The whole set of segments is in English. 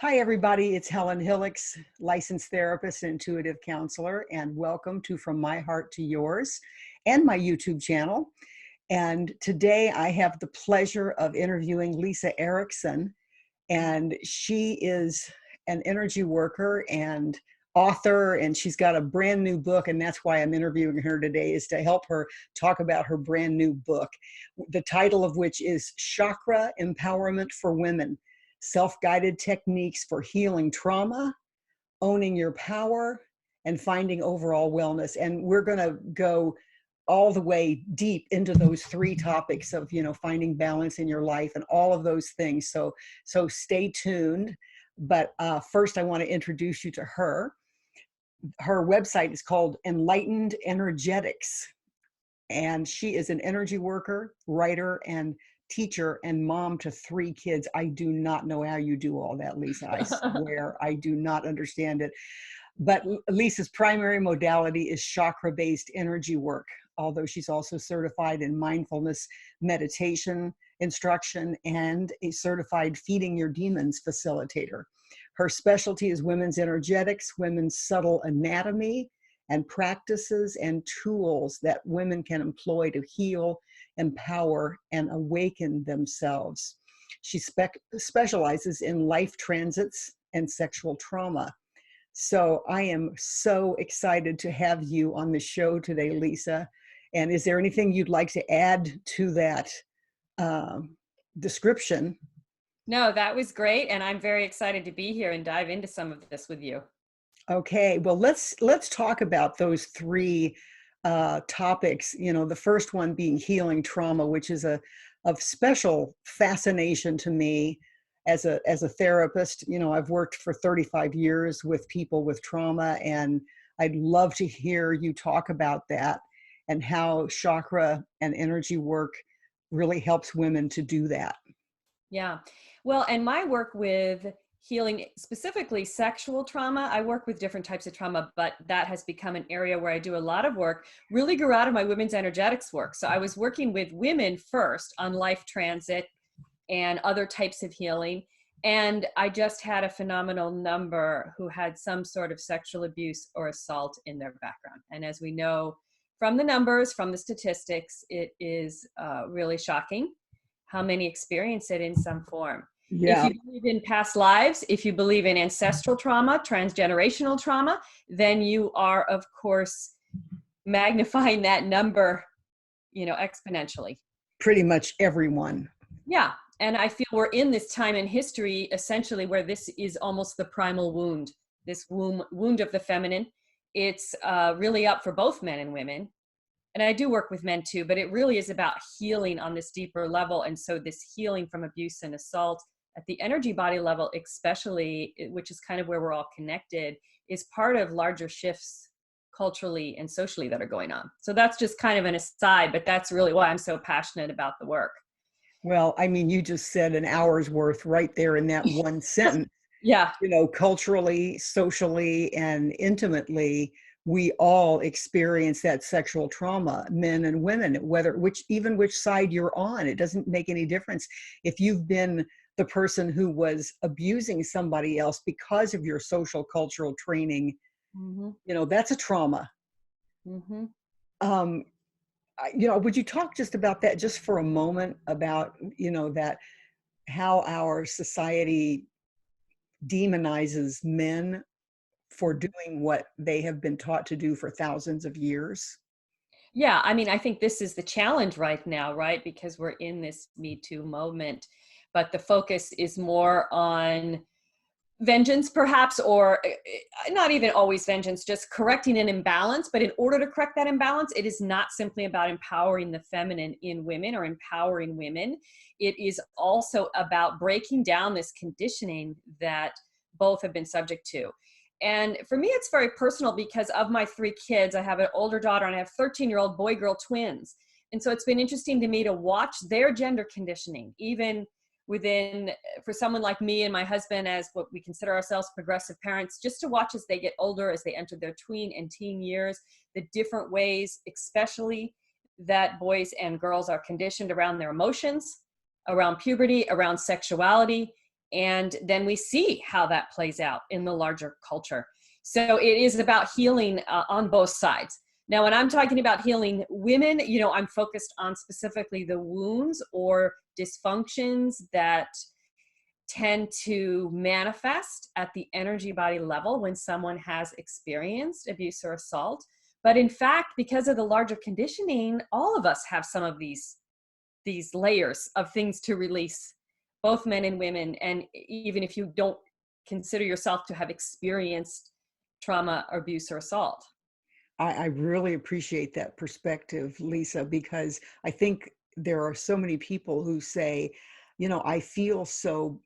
Hi, everybody. It's Helen Hillix, licensed therapist and intuitive counselor, and welcome to From My Heart to Yours and my YouTube channel. And today I have the pleasure of interviewing Lisa Erickson, and she is an energy worker and author, and she's got a brand new book, and that's why I'm interviewing her today, is to help her talk about her brand new book, the title of which is Chakra Empowerment for Women: Self-Guided Techniques for Healing Trauma, Owning Your Power, and Finding Overall Wellness. And we're going to go all the way deep into those three topics of, finding balance in your life and all of those things. So stay tuned. But first, I want to introduce you to her. Her website is called Enlightened Energetics, and she is an energy worker, writer, and teacher, and mom to 3 kids. I do not know how you do all that, Lisa. I swear I do not understand it. But Lisa's primary modality is chakra-based energy work, although she's also certified in mindfulness meditation instruction and a certified Feeding Your Demons facilitator. Her specialty is women's energetics, women's subtle anatomy, and practices and tools that women can employ to heal, empower, and awaken themselves. She specializes in life transits and sexual trauma. So I am so excited to have you on the show today, Lisa. And is there anything you'd like to add to that description? No, that was great. And I'm very excited to be here and dive into some of this with you. Okay, well, let's talk about those 3 topics. The first one being healing trauma, which is of special fascination to me as a therapist. I've worked for 35 years with people with trauma, and I'd love to hear you talk about that and how chakra and energy work really helps women to do that. Yeah. Well, and my work with healing specifically sexual trauma, I work with different types of trauma, but that has become an area where I do a lot of work, really grew out of my women's energetics work. So I was working with women first on life transit and other types of healing. And I just had a phenomenal number who had some sort of sexual abuse or assault in their background. And as we know from the numbers, from the statistics, it is really shocking how many experience it in some form. If Yeah. you believe in past lives, if you believe in ancestral trauma, transgenerational trauma, then you are, of course, magnifying that number, exponentially. Pretty much everyone. Yeah. And I feel we're in this time in history, essentially, where this is almost the primal wound, this wound of the feminine. It's really up for both men and women. And I do work with men too, but it really is about healing on this deeper level. And so this healing from abuse and assault at the energy body level, especially, which is kind of where we're all connected, is part of larger shifts culturally and socially that are going on. So that's just kind of an aside, but that's really why I'm so passionate about the work. Well, I mean, you just said an hour's worth right there in that one sentence. Yeah. Culturally, socially, and intimately, we all experience that sexual trauma, men and women, which side you're on. It doesn't make any difference. If you've been the person who was abusing somebody else because of your social cultural training, that's a trauma. Mm-hmm. Would you talk just about that just for a moment about, that how our society demonizes men for doing what they have been taught to do for thousands of years? Yeah, I mean, I think this is the challenge right now, right? Because we're in this Me Too moment, but the focus is more on vengeance, perhaps, or not even always vengeance, just correcting an imbalance. But in order to correct that imbalance, it is not simply about empowering the feminine in women or empowering women. It is also about breaking down this conditioning that both have been subject to. And for me, it's very personal because of my 3 kids. I have an older daughter and I have 13-year-old boy-girl twins. And so it's been interesting to me to watch their gender conditioning, even within, for someone like me and my husband, as what we consider ourselves progressive parents, just to watch as they get older, as they enter their tween and teen years, the different ways, especially that boys and girls are conditioned around their emotions, around puberty, around sexuality, And then we see how that plays out in the larger culture. So it is about healing on both sides. Now, when I'm talking about healing women, I'm focused on specifically the wounds or dysfunctions that tend to manifest at the energy body level when someone has experienced abuse or assault. But in fact, because of the larger conditioning, all of us have some of these layers of things to release, both men and women. And even if you don't consider yourself to have experienced trauma, or abuse, or assault. I really appreciate that perspective, Lisa, because I think there are so many people who say, I feel so,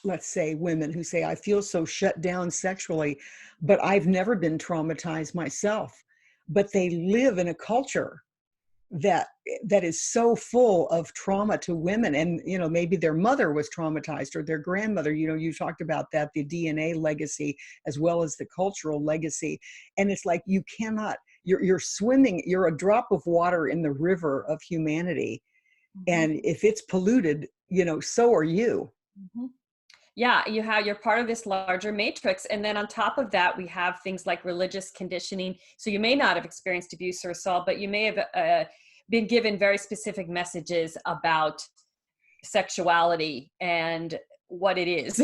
let's say women who say, I feel so shut down sexually, but I've never been traumatized myself. But they live in a culture that is so full of trauma to women, and maybe their mother was traumatized or their grandmother. You talked about that, the DNA legacy as well as the cultural legacy, and it's like you cannot, you're swimming, you're a drop of water in the river of humanity, and if it's polluted, so are you. Yeah, you're part of this larger matrix. And then on top of that, we have things like religious conditioning. So you may not have experienced abuse or assault, but you may have been given very specific messages about sexuality and what it is,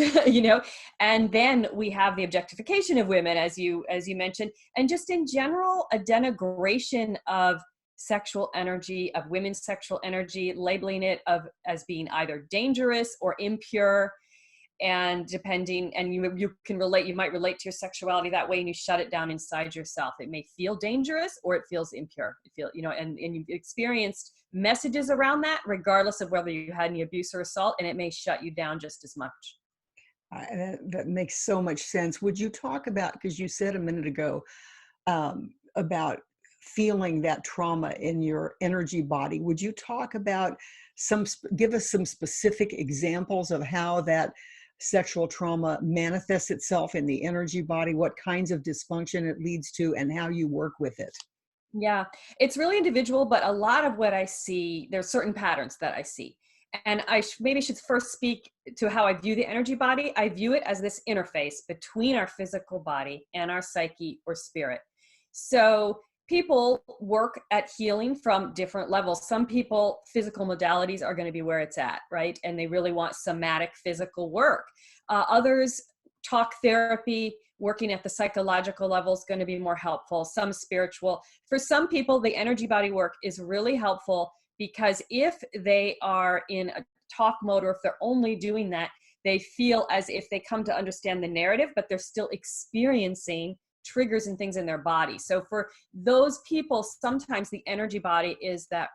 and then we have the objectification of women, as you mentioned, and just in general, a denigration of sexual energy, of women's sexual energy, labeling it as being either dangerous or impure. And depending, and you might relate to your sexuality that way, and you shut it down inside yourself. It may feel dangerous or it feels impure. And you've experienced messages around that, regardless of whether you had any abuse or assault, and it may shut you down just as much. That makes so much sense. Would you talk about, because you said a minute ago about feeling that trauma in your energy body, would you talk about give us some specific examples of how that sexual trauma manifests itself in the energy body, what kinds of dysfunction it leads to, and how you work with it? Yeah, it's really individual, but a lot of what I see, there's certain patterns that I see. And I maybe should first speak to how I view the energy body. I view it as this interface between our physical body and our psyche or spirit. So people work at healing from different levels. Some people, physical modalities are going to be where it's at, right? And they really want somatic physical work. Others, talk therapy, working at the psychological level is going to be more helpful. Some spiritual. For some people, the energy body work is really helpful, because if they are in a talk mode, or if they're only doing that, they feel as if they come to understand the narrative, but they're still experiencing triggers and things in their body. So for those people, sometimes the energy body is that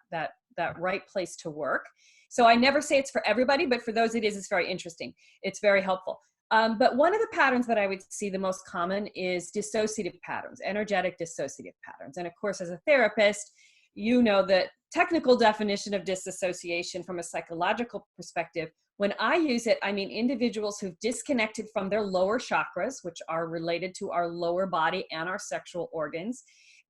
right place to work. So I never say it's for everybody, but for those it's very interesting. It's very helpful. But one of the patterns that I would see the most common is dissociative patterns, energetic dissociative patterns. And of course, as a therapist, the technical definition of disassociation from a psychological perspective. When I use it, I mean individuals who've disconnected from their lower chakras, which are related to our lower body and our sexual organs.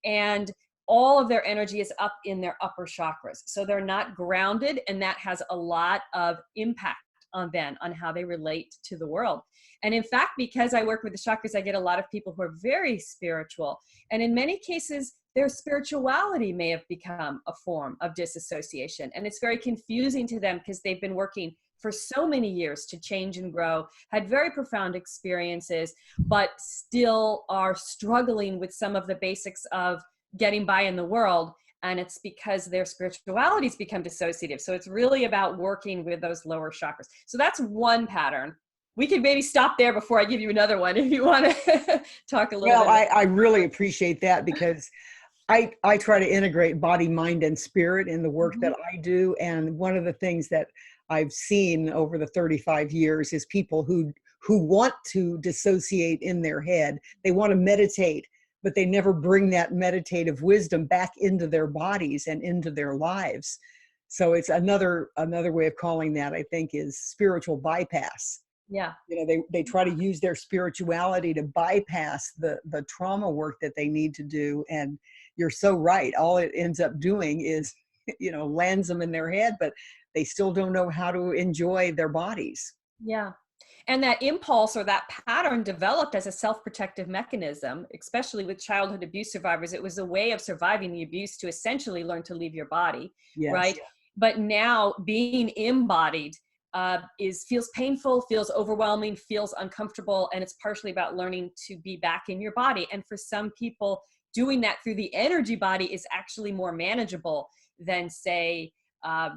And all of their energy is up in their upper chakras. So they're not grounded, and that has a lot of impact on how they relate to the world. And in fact, because I work with the chakras, I get a lot of people who are very spiritual. And in many cases, their spirituality may have become a form of disassociation. And it's very confusing to them, because they've been working for so many years to change and grow, had very profound experiences, but still are struggling with some of the basics of getting by in the world. And it's because their spirituality's become dissociative. So it's really about working with those lower chakras. So that's one pattern. We could maybe stop there before I give you another one, if you want to talk a little bit. Well, I really appreciate that, because I try to integrate body, mind, and spirit in the work that I do. And one of the things that I've seen over the 35 years is people who want to dissociate in their head. They want to meditate, but they never bring that meditative wisdom back into their bodies and into their lives. So it's another way of calling that, I think, is spiritual bypass. Yeah. They try to use their spirituality to bypass the trauma work that they need to do. And you're so right. All it ends up doing is, lands them in their head, but they still don't know how to enjoy their bodies. Yeah. And that impulse or that pattern developed as a self-protective mechanism, especially with childhood abuse survivors. It was a way of surviving the abuse to essentially learn to leave your body, Yes. right? But now being embodied feels painful, feels overwhelming, feels uncomfortable, and it's partially about learning to be back in your body. And for some people, doing that through the energy body is actually more manageable than, say,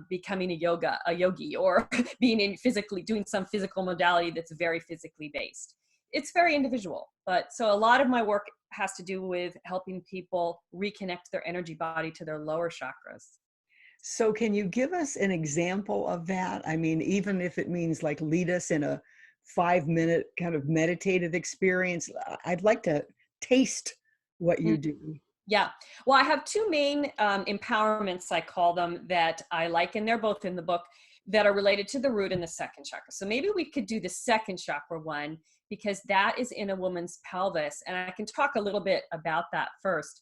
becoming a yogi, or being in physically doing some physical modality that's very physically based. It's very individual, but so a lot of my work has to do with helping people reconnect their energy body to their lower chakras. So can you give us an example of that? I mean, even if it means like lead us in a 5-minute kind of meditative experience, I'd like to taste what you do. Yeah. Well, I have two main empowerments, I call them, that I like, and they're both in the book, that are related to the root and the second chakra. So maybe we could do the second chakra one, because that is in a woman's pelvis. And I can talk a little bit about that first.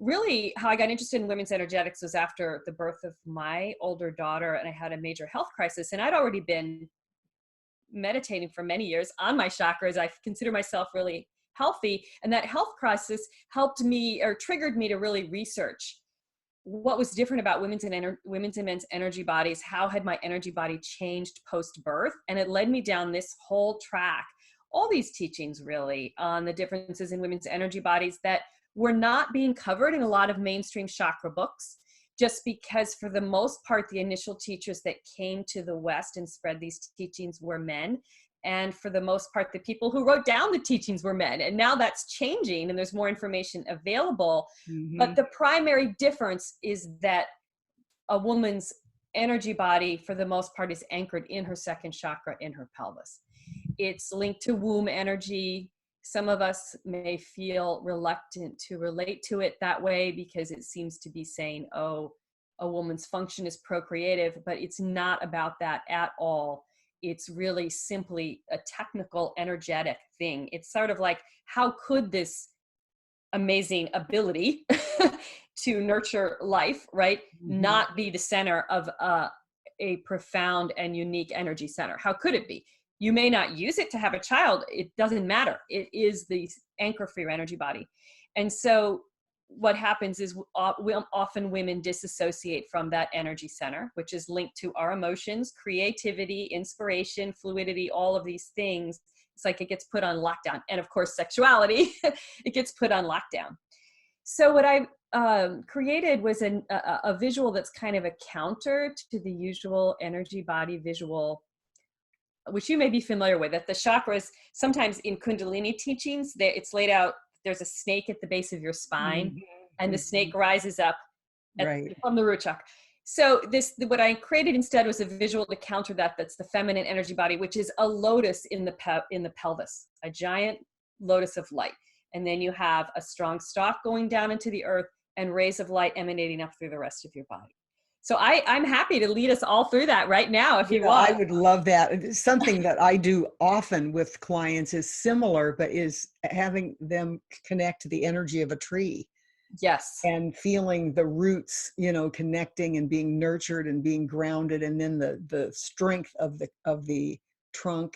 Really, how I got interested in women's energetics was after the birth of my older daughter, and I had a major health crisis. And I'd already been meditating for many years on my chakras. I consider myself really healthy. And that health crisis helped me, or triggered me, to really research what was different about women's and men's energy bodies. How had my energy body changed post-birth? And it led me down this whole track, all these teachings really on the differences in women's energy bodies that were not being covered in a lot of mainstream chakra books, just because for the most part, the initial teachers that came to the West and spread these teachings were men. And for the most part, the people who wrote down the teachings were men. And now that's changing and there's more information available. But the primary difference is that a woman's energy body, for the most part, is anchored in her second chakra, in her pelvis. It's linked to womb energy. Some of us may feel reluctant to relate to it that way because it seems to be saying, oh, a woman's function is procreative, but it's not about that at all. It's really simply a technical, energetic thing. It's sort of like, how could this amazing ability to nurture life, right, not be the center of a profound and unique energy center? How could it be? You may not use it to have a child. It doesn't matter. It is the anchor for your energy body. And so what happens is often women disassociate from that energy center, which is linked to our emotions, creativity, inspiration, fluidity, all of these things. It's like it gets put on lockdown. And of course, sexuality, it gets put on lockdown. So what I created was a visual that's kind of a counter to the usual energy body visual, which you may be familiar with, that the chakras, sometimes in Kundalini teachings, it's laid out, there's a snake at the base of your spine, and the snake rises up from the root chakra. So what I created instead was a visual to counter that. That's the feminine energy body, which is a lotus in the pelvis, a giant lotus of light. And then you have a strong stalk going down into the earth and rays of light emanating up through the rest of your body. So I'm happy to lead us all through that right now if you want. I would love that. Something that I do often with clients is similar, but is having them connect to the energy of a tree. Yes. And feeling the roots, connecting and being nurtured and being grounded, and then the strength of the trunk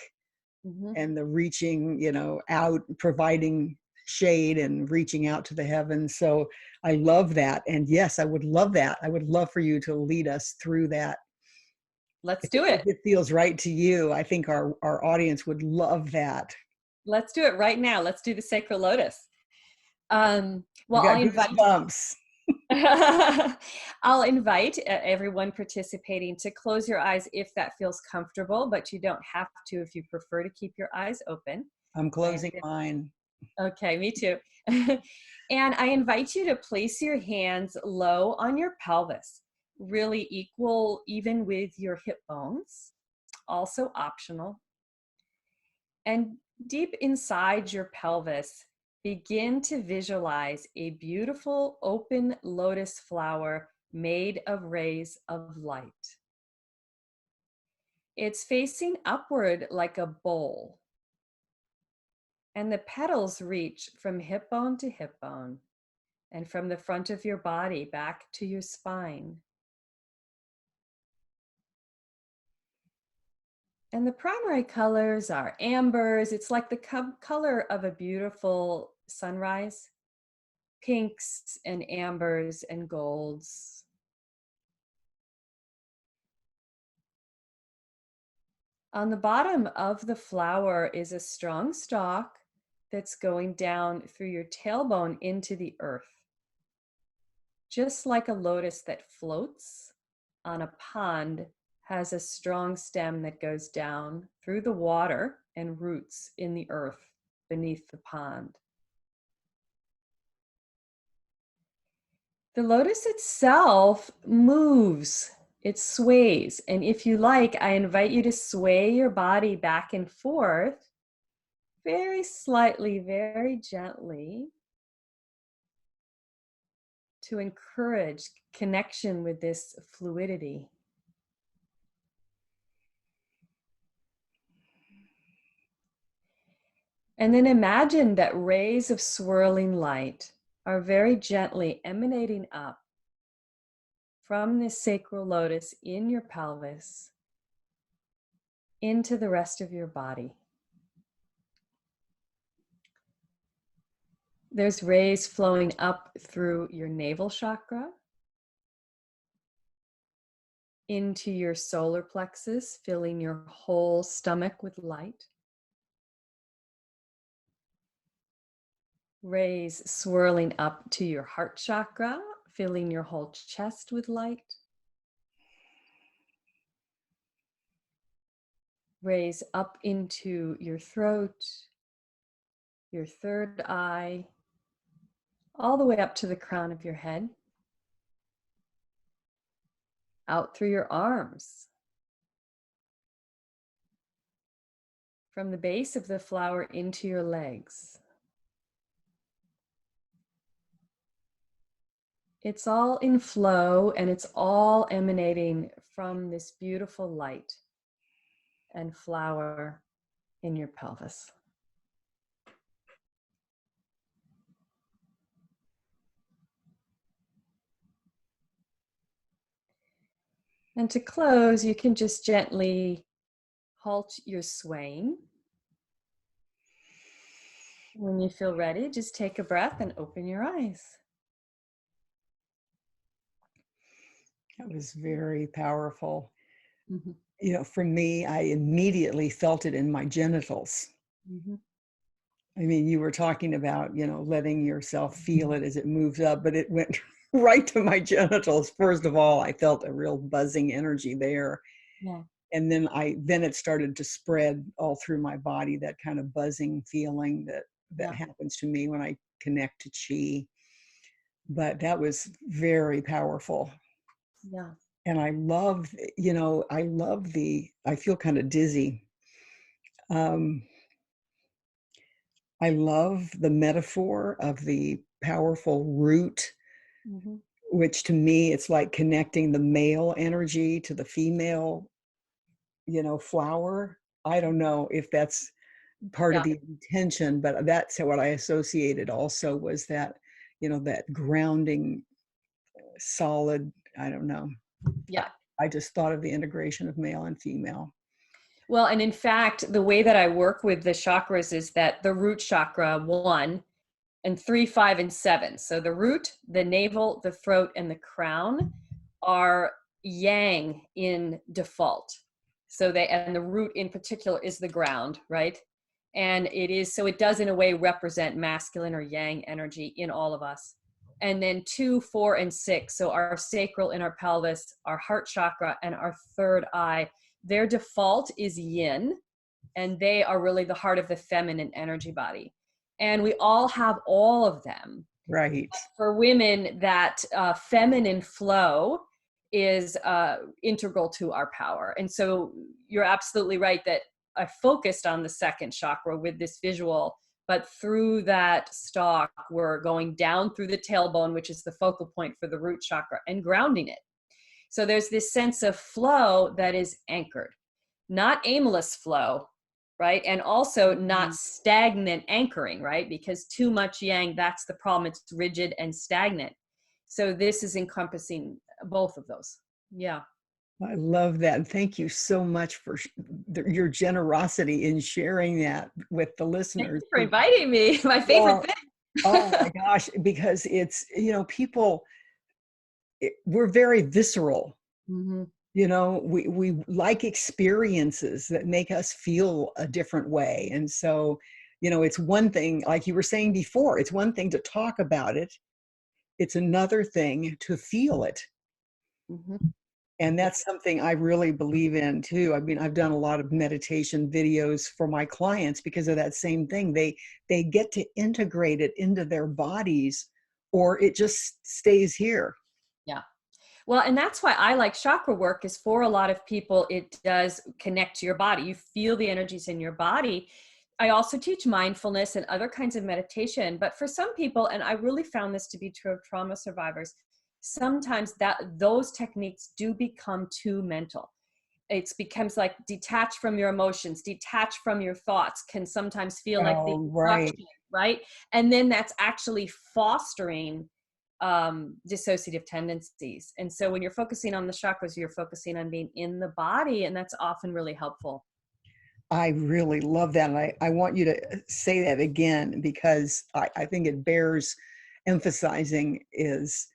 and the reaching, out, providing shade and reaching out to the heavens. So I love that. And yes, I would love that. I would love for you to lead us through that. Let's do it. If it feels right to you, I think our audience would love that. Let's do it right now. Let's do the sacral lotus. Well, I'll invite I'll invite everyone participating to close your eyes if that feels comfortable, but you don't have to if you prefer to keep your eyes open. I'm closing mine. Okay, me too. And I invite you to place your hands low on your pelvis, really even with your hip bones, also optional. And deep inside your pelvis, begin to visualize a beautiful open lotus flower made of rays of light. It's facing upward like a bowl, and the petals reach from hip bone to hip bone and from the front of your body back to your spine. And the primary colors are ambers. It's like the color of a beautiful sunrise, pinks and ambers and golds. On the bottom of the flower is a strong stalk that's going down through your tailbone into the earth. Just like a lotus that floats on a pond has a strong stem that goes down through the water and roots in the earth beneath the pond. The lotus itself moves, it sways. And if you like, I invite you to sway your body back and forth very slightly, very gently, to encourage connection with this fluidity. And then imagine that rays of swirling light are very gently emanating up from this sacral lotus in your pelvis into the rest of your body. There's rays flowing up through your navel chakra, into your solar plexus, filling your whole stomach with light. Rays swirling up to your heart chakra, filling your whole chest with light. Rays up into your throat, your third eye, all the way up to the crown of your head. Out through your arms. From the base of the flower into your legs. It's all in flow and it's all emanating from this beautiful light and flower in your pelvis. And to close, you can just gently halt your swaying. When you feel ready, just take a breath and open your eyes. That was very powerful. Mm-hmm. You know, for me, I immediately felt it in my genitals. Mm-hmm. I mean, you were talking about, you know, letting yourself feel it as it moves up, but it went right to my genitals. First of all, I felt a real buzzing energy there. Yeah. And then it started to spread all through my body, that kind of buzzing feeling that happens to me when I connect to chi. But that was very powerful. Yeah. And I love, you know, I feel kind of dizzy. I love the metaphor of the powerful root, Mm-hmm. which to me, it's like connecting the male energy to the female, you know, flower. I don't know if that's part of the intention, but that's what I associated also, was that, you know, that grounding, solid, I don't know. Yeah. I just thought of the integration of male and female. Well, and in fact, the way that I work with the chakras is that the root chakra 1 and 3, 5, and 7. So the root, the navel, the throat, and the crown are yang in default. And the root in particular is the ground, right? And it does in a way represent masculine or yang energy in all of us. And then 2, 4, and 6. So our sacral in our pelvis, our heart chakra, and our third eye, their default is yin, and they are really the heart of the feminine energy body. And we all have all of them. Right. For women, that feminine flow is integral to our power. And so you're absolutely right that I focused on the second chakra with this visual, but through that stalk, we're going down through the tailbone, which is the focal point for the root chakra, and grounding it. So there's this sense of flow that is anchored, not aimless flow, right? And also not stagnant anchoring, right? Because too much yang, that's the problem. It's rigid and stagnant. So this is encompassing both of those. Yeah. I love that. And thank you so much for your generosity in sharing that with the Thank listeners. you for inviting me. My favorite Well, thing. oh my gosh, because it's, people, we're very visceral. Hmm. We like experiences that make us feel a different way. And so, it's one thing, like you were saying before, it's one thing to talk about it. It's another thing to feel it. Hmm. And that's something I really believe in too. I mean, I've done a lot of meditation videos for my clients because of that same thing. They get to integrate it into their bodies, or it just stays here. Yeah. Well, and that's why I like chakra work, is for a lot of people, it does connect to your body. You feel the energies in your body. I also teach mindfulness and other kinds of meditation. But for some people, and I really found this to be true of trauma survivors, sometimes that those techniques do become too mental. It becomes like detached from your emotions, detached from your thoughts, can sometimes feel like the Oh, right. instruction, right? And then that's actually fostering dissociative tendencies. And so when you're focusing on the chakras, you're focusing on being in the body, and that's often really helpful. I really love that. And I want you to say that again because I think it bears emphasizing is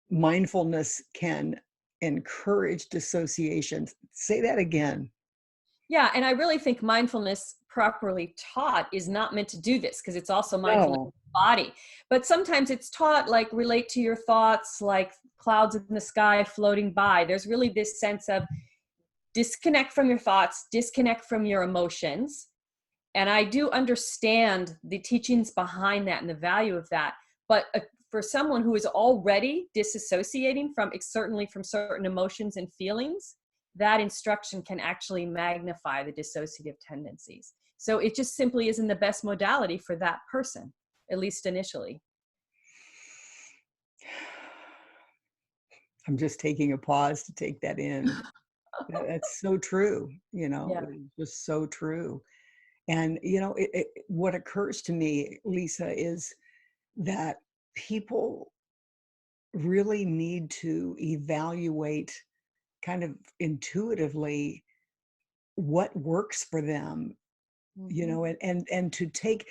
mindfulness can encourage dissociation. Say that again. Yeah, and I really think mindfulness properly taught is not meant to do this, because it's also mindfulness No. of the body. But sometimes it's taught like relate to your thoughts, like clouds in the sky floating by. There's really this sense of disconnect from your thoughts, disconnect from your emotions. And I do understand the teachings behind that and the value of that. But for someone who is already disassociating from, certainly from certain emotions and feelings, that instruction can actually magnify the dissociative tendencies. So it just simply isn't the best modality for that person, at least initially. I'm just taking a pause to take that in. That's so true. Yeah. It's just so true. And, what occurs to me, Lisa, is that people really need to evaluate kind of intuitively what works for them, Mm-hmm. and to take,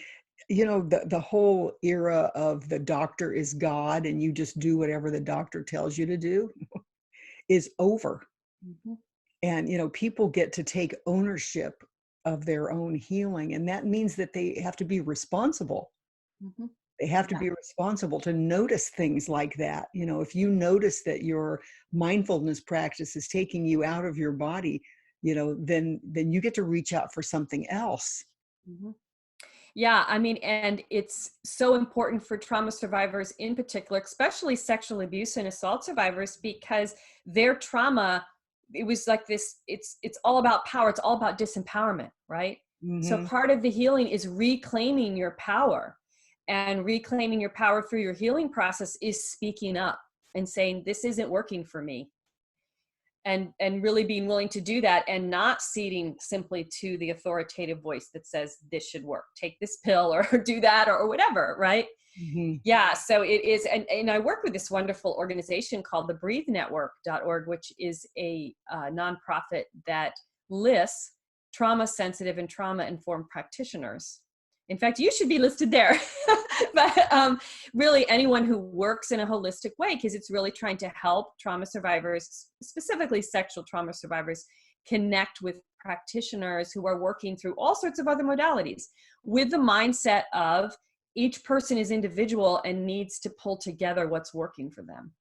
the whole era of the doctor is God and you just do whatever the doctor tells you to do is over. Mm-hmm. And, people get to take ownership of their own healing. And that means that they have to be responsible. Mm-hmm. They have to Yeah. be responsible to notice things like that. If you notice that your mindfulness practice is taking you out of your body, then you get to reach out for something else. Mm-hmm. Yeah, I mean, and it's so important for trauma survivors in particular, especially sexual abuse and assault survivors, because their trauma, it was like this, it's all about power, it's all about disempowerment, right? So Hmm. part of the healing is reclaiming your power, and reclaiming your power through your healing process is speaking up and saying, this isn't working for me. And really being willing to do that, and not ceding simply to the authoritative voice that says this should work, take this pill or do that or whatever, right? Hmm. Yeah, so it is. And I work with this wonderful organization called the breathenetwork.org, which is a nonprofit that lists trauma sensitive and trauma informed practitioners. In fact, you should be listed there. But really anyone who works in a holistic way, because it's really trying to help trauma survivors, specifically sexual trauma survivors, connect with practitioners who are working through all sorts of other modalities with the mindset of each person is individual and needs to pull together what's working for them.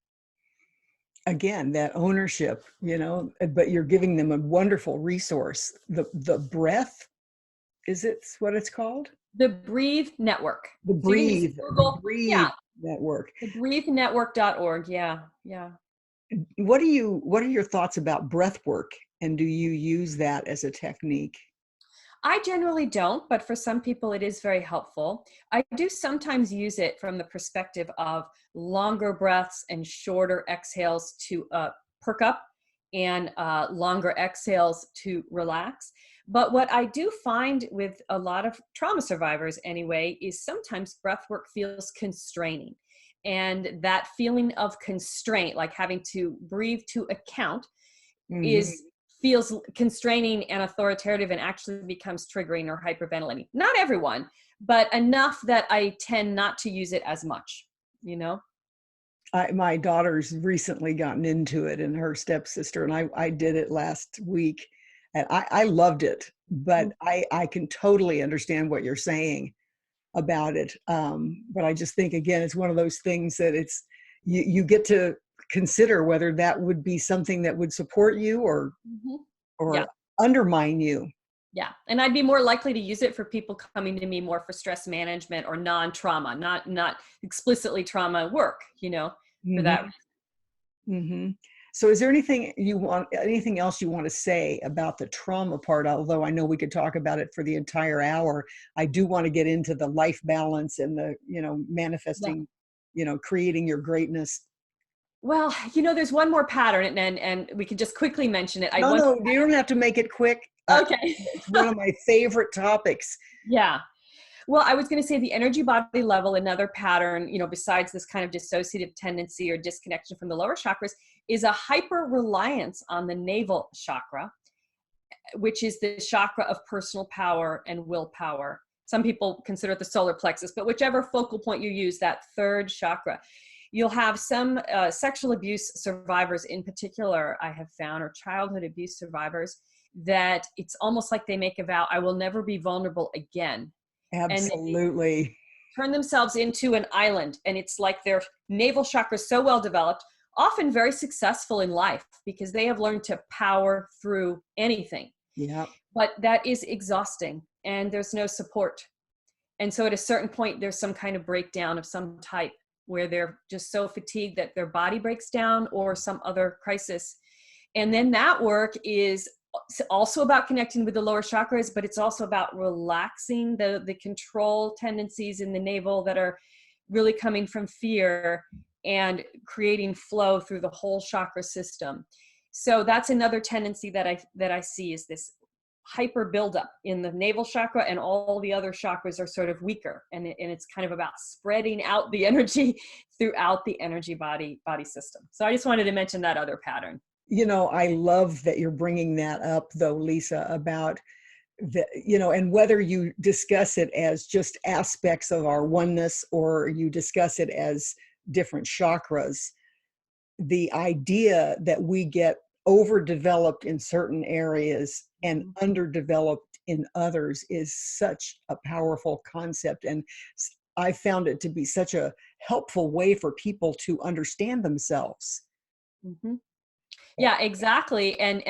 Again, that ownership, but you're giving them a wonderful resource. The breath, is it what it's called? The Breathe Network. The So you can just breathe, the Google, breathe yeah, network. the breathenetwork.org. Yeah, yeah. What are your thoughts about breath work, and do you use that as a technique? I generally don't, but for some people it is very helpful. I do sometimes use it from the perspective of longer breaths and shorter exhales to perk up, and longer exhales to relax. But what I do find with a lot of trauma survivors anyway, is sometimes breath work feels constraining. And that feeling of constraint, like having to breathe to account, Mm-hmm. is feels constraining and authoritative and actually becomes triggering or hyperventilating. Not everyone, but enough that I tend not to use it as much, you know? My daughter's recently gotten into it, and her stepsister, and I did it last week, and I loved it. But I can totally understand what you're saying about it. But I just think, again, it's one of those things that you get to consider whether that would be something that would support you Mm-hmm. Yeah. or undermine you. Yeah. And I'd be more likely to use it for people coming to me more for stress management or non-trauma, not explicitly trauma work, you know, for that. Mm-hmm. So is there anything else you want to say about the trauma part? Although I know we could talk about it for the entire hour, I do want to get into the life balance and the, Yeah. manifesting, creating your greatness. Well, there's one more pattern and we can just quickly mention it. No, you don't have to make it quick. Okay. It's one of my favorite topics. Yeah. Well, I was going to say the energy body level, another pattern, besides this kind of dissociative tendency or disconnection from the lower chakras, is a hyper reliance on the navel chakra, which is the chakra of personal power and willpower. Some people consider it the solar plexus, but whichever focal point you use, that third chakra. You'll have some sexual abuse survivors in particular, I have found, or childhood abuse survivors, that it's almost like they make a vow, I will never be vulnerable again. And Absolutely. turn themselves into an island. And it's like their navel chakra is so well developed, often very successful in life because they have learned to power through anything. Yeah. But that is exhausting and there's no support. And so at a certain point, there's some kind of breakdown of some type where they're just so fatigued that their body breaks down or some other crisis. And then that work is also about connecting with the lower chakras, but it's also about relaxing the control tendencies in the navel that are really coming from fear and creating flow through the whole chakra system. So that's another tendency that I see is this hyper buildup in the navel chakra, and all the other chakras are sort of weaker. And it's kind of about spreading out the energy throughout the energy body system. So I just wanted to mention that other pattern. I love that you're bringing that up, though, Lisa, about the, and whether you discuss it as just aspects of our oneness or you discuss it as different chakras, the idea that we get overdeveloped in certain areas and underdeveloped in others is such a powerful concept. And I found it to be such a helpful way for people to understand themselves. Mm-hmm. Yeah, exactly. And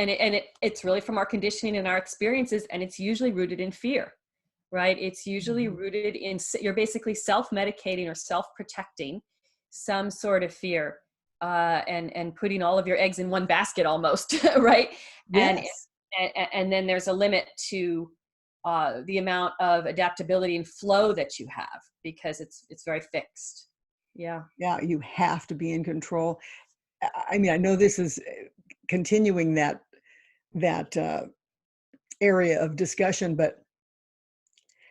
it's really from our conditioning and our experiences, and it's usually rooted in fear, right? It's usually rooted in, you're basically self-medicating or self-protecting some sort of fear, and putting all of your eggs in one basket almost, right? Yes. And then there's a limit to the amount of adaptability and flow that you have because it's very fixed. Yeah. Yeah, you have to be in control. I mean, I know this is continuing that area of discussion, but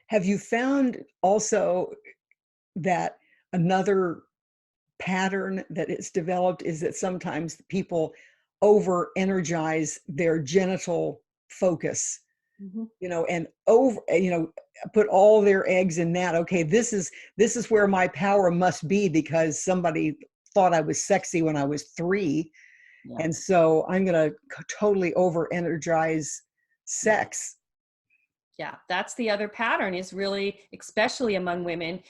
have you found also that another pattern that is developed is that sometimes people over energize their genital focus, and put all their eggs in that. Okay, this is where my power must be because somebody thought I was sexy when I was 3. Yeah. And so I'm going to totally over energize sex. Yeah, that's the other pattern, is really, especially among women,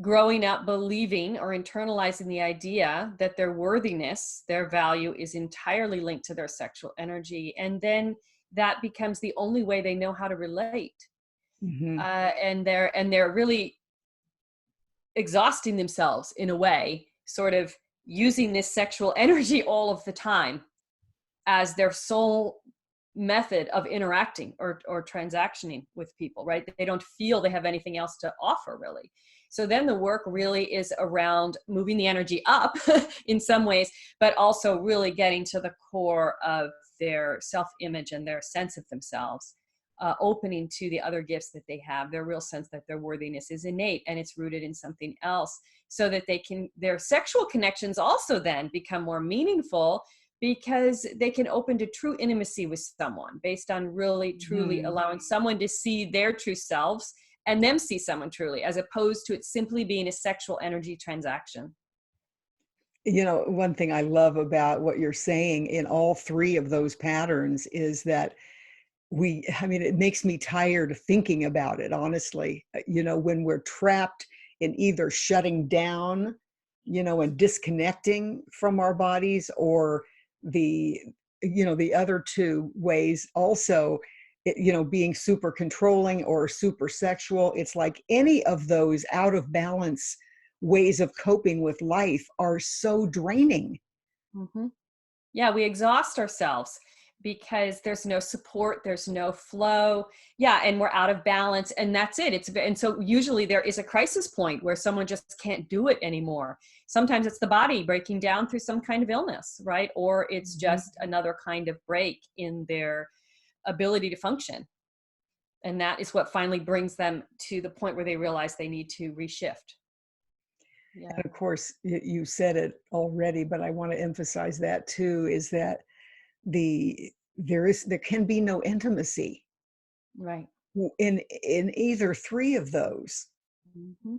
growing up believing or internalizing the idea that their worthiness, their value is entirely linked to their sexual energy. And then that becomes the only way they know how to relate. And they're really exhausting themselves in a way, sort of using this sexual energy all of the time as their sole method of interacting or transactioning with people, right? They don't feel they have anything else to offer, really. So then the work really is around moving the energy up in some ways, but also really getting to the core of their self-image and their sense of themselves, opening to the other gifts that they have, their real sense that their worthiness is innate and it's rooted in something else, so that their sexual connections also then become more meaningful because they can open to true intimacy with someone based on really, truly allowing someone to see their true selves and them see someone truly, as opposed to it simply being a sexual energy transaction. You know, one thing I love about what you're saying in all three of those patterns is that I mean, it makes me tired of thinking about it, honestly. You know, when we're trapped in either shutting down, you know, and disconnecting from our bodies, or the, you know, the other two ways also, you know, being super controlling or super sexual. It's like any of those out of balance ways of coping with life are so draining. Mm-hmm. Yeah, we exhaust ourselves because there's no support, there's no flow. Yeah, and we're out of balance, and that's it. And so usually there is a crisis point where someone just can't do it anymore. Sometimes it's the body breaking down through some kind of illness, right? Or it's just another kind of break in their ability to function. And that is what finally brings them to the point where they realize they need to reshift. Yeah. And of course, you said it already, but I want to emphasize that too, is that there can be no intimacy Right. in either three of those. Mm-hmm.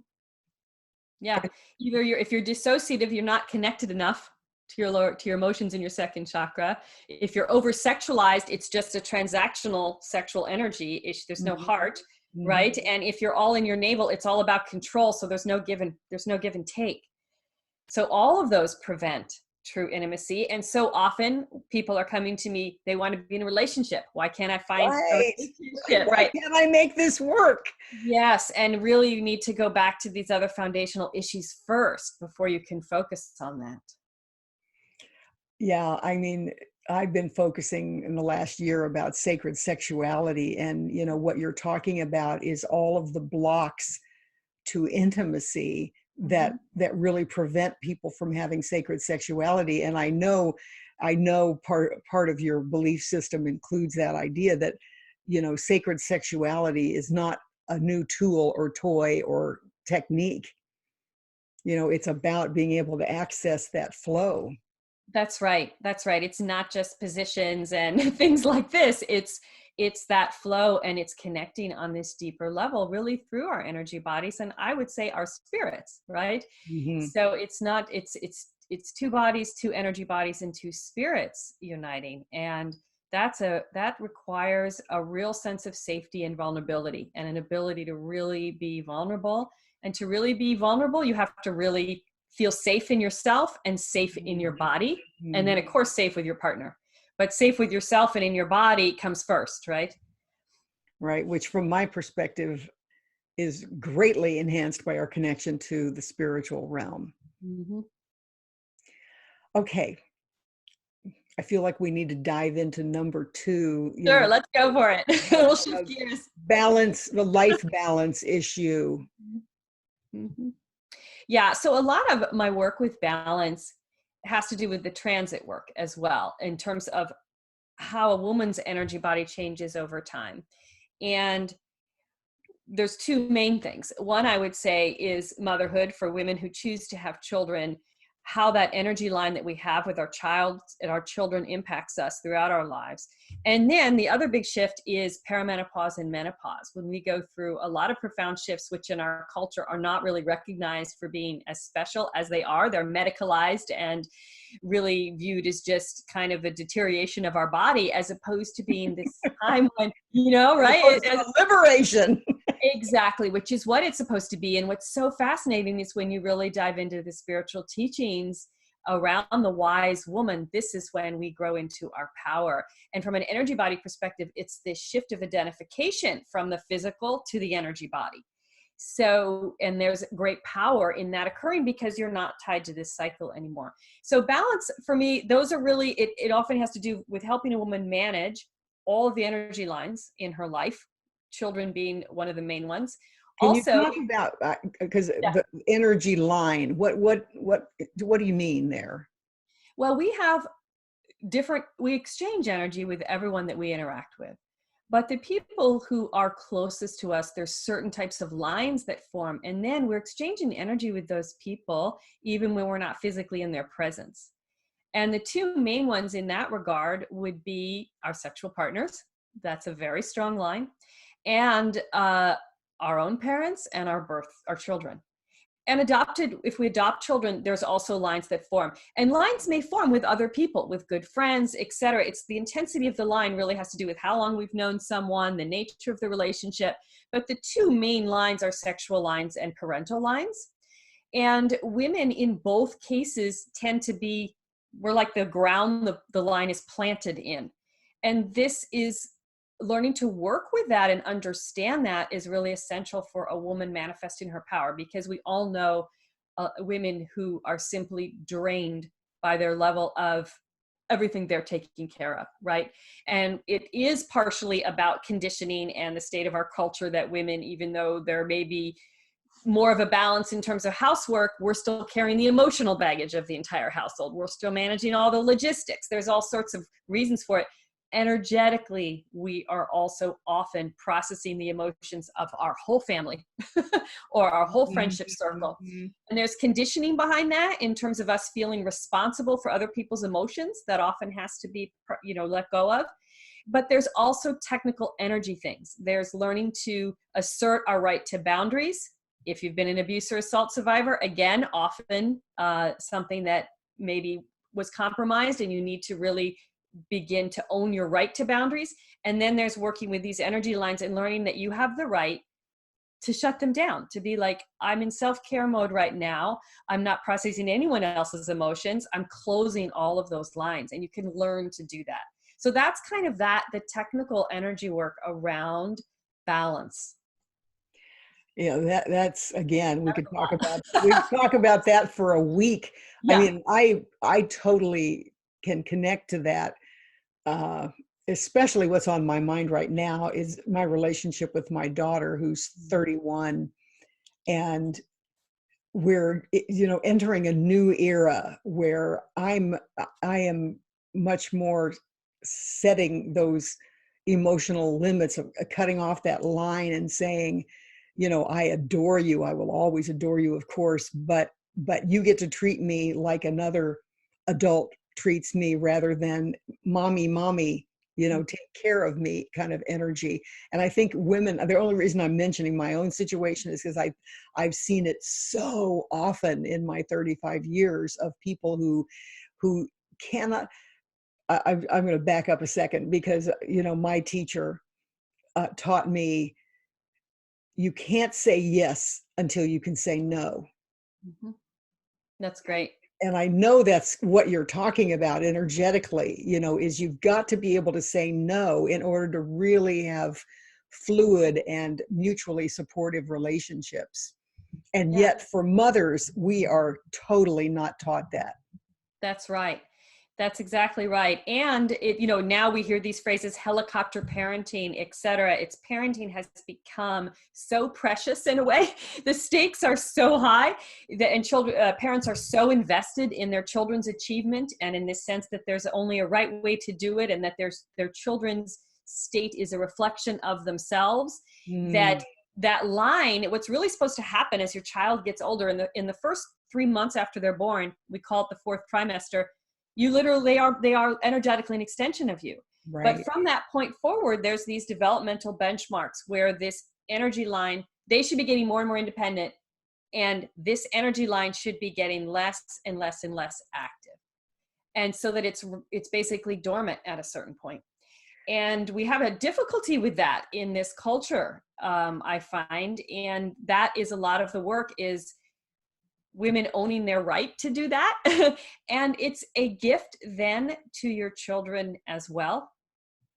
Yeah. Either if you're dissociative, you're not connected enough to your emotions in your second chakra. If you're over sexualized, it's just a transactional sexual energy. There's no heart, right? And if you're all in your navel, it's all about control. So there's no give and take. So all of those prevent true intimacy. And so often people are coming to me, they want to be in a relationship. Why can't I find a relationship? Why can't I make this work? Yes. And really you need to go back to these other foundational issues first before you can focus on that. Yeah, I mean, I've been focusing in the last year about sacred sexuality, and you know what you're talking about is all of the blocks to intimacy that really prevent people from having sacred sexuality. And I know part of your belief system includes that idea that, you know, sacred sexuality is not a new tool or toy or technique. You know, it's about being able to access that flow. That's right. That's right. It's not just positions and things like this. It's that flow, and it's connecting on this deeper level, really through our energy bodies, and I would say our spirits, right? So it's two bodies, two energy bodies, and two spirits uniting, and that requires a real sense of safety and vulnerability, and an ability to really be vulnerable. And to really be vulnerable, you have to really feel safe in yourself and safe in your body. And then of course, safe with your partner, but safe with yourself and in your body comes first, right? Right. Which from my perspective is greatly enhanced by our connection to the spiritual realm. Okay. I feel like we need to dive into number two. Sure, let's go for it. We'll shift gears. Balance, the life balance issue. Yeah, so a lot of my work with balance has to do with the transit work as well, in terms of how a woman's energy body changes over time. And there's two main things. One, I would say, is motherhood for women who choose to have children, how that energy line that we have with our child and our children impacts us throughout our lives. And then the other big shift is perimenopause and menopause, when we go through a lot of profound shifts, which in our culture are not really recognized for being as special as they are. They're medicalized and really viewed as just kind of a deterioration of our body, as opposed to being this time when, you know, right? As liberation. Exactly, which is what it's supposed to be. And what's so fascinating is when you really dive into the spiritual teachings around the wise woman, this is when we grow into our power. And from an energy body perspective, it's this shift of identification from the physical to the energy body. So, and there's great power in that occurring because you're not tied to this cycle anymore. So balance, for me, those are really, it often has to do with helping a woman manage all of the energy lines in her life, children being one of the main ones. Can you talk about, because the energy line, what do you mean there? Well, we exchange energy with everyone that we interact with. But the people who are closest to us, there's certain types of lines that form. And then we're exchanging energy with those people, even when we're not physically in their presence. And the two main ones in that regard would be our sexual partners. That's a very strong line. And our own parents and our children. And if we adopt children, there's also lines that form. And lines may form with other people, with good friends, etc. It's the intensity of the line really has to do with how long we've known someone, the nature of the relationship. But the two main lines are sexual lines and parental lines. And women in both cases tend to be, we're like the ground the line is planted in. And this is learning to work with that and understand that is really essential for a woman manifesting her power, because we all know women who are simply drained by their level of everything they're taking care of, right? And it is partially about conditioning and the state of our culture that women, even though there may be more of a balance in terms of housework, we're still carrying the emotional baggage of the entire household. We're still managing all the logistics. There's all sorts of reasons for it. Energetically, we are also often processing the emotions of our whole family or our whole friendship circle. And there's conditioning behind that in terms of us feeling responsible for other people's emotions that often has to be, let go of. But there's also technical energy things. There's learning to assert our right to boundaries. If you've been an abuse or assault survivor, again, often something that maybe was compromised, and you need to really begin to own your right to boundaries. And then there's working with these energy lines and learning that you have the right to shut them down, to be like, I'm in self-care mode right now. I'm not processing anyone else's emotions. I'm closing all of those lines, and you can learn to do that. So that's kind of the technical energy work around balance. That's again, we could talk about that for a week. Yeah. I mean, I totally can connect to that. Especially what's on my mind right now is my relationship with my daughter, who's 31, and we're entering a new era where I am much more setting those emotional limits, of cutting off that line and saying, I adore you. I will always adore you, of course, but you get to treat me like another adult treats me, rather than mommy, take care of me kind of energy. And I think women, the only reason I'm mentioning my own situation is because I've seen it so often in my 35 years of people who cannot. I'm going to back up a second, because my teacher taught me, you can't say yes until you can say no. Mm-hmm. That's great. And I know that's what you're talking about energetically, is you've got to be able to say no in order to really have fluid and mutually supportive relationships. And yet for mothers, we are totally not taught that. That's right. That's exactly right. And now we hear these phrases, helicopter parenting, et cetera. It's parenting has become so precious in a way. The stakes are so high, and parents are so invested in their children's achievement, and in this sense that there's only a right way to do it, and that their children's state is a reflection of themselves. That line, what's really supposed to happen as your child gets older, in the first 3 months after they're born, we call it the fourth trimester. You literally they are energetically an extension of you. Right. But from that point forward, there's these developmental benchmarks where this energy line, they should be getting more and more independent. And this energy line should be getting less and less and less active. And so that it's basically dormant at a certain point. And we have a difficulty with that in this culture, I find. And that is a lot of the work, is women owning their right to do that. And it's a gift then to your children as well,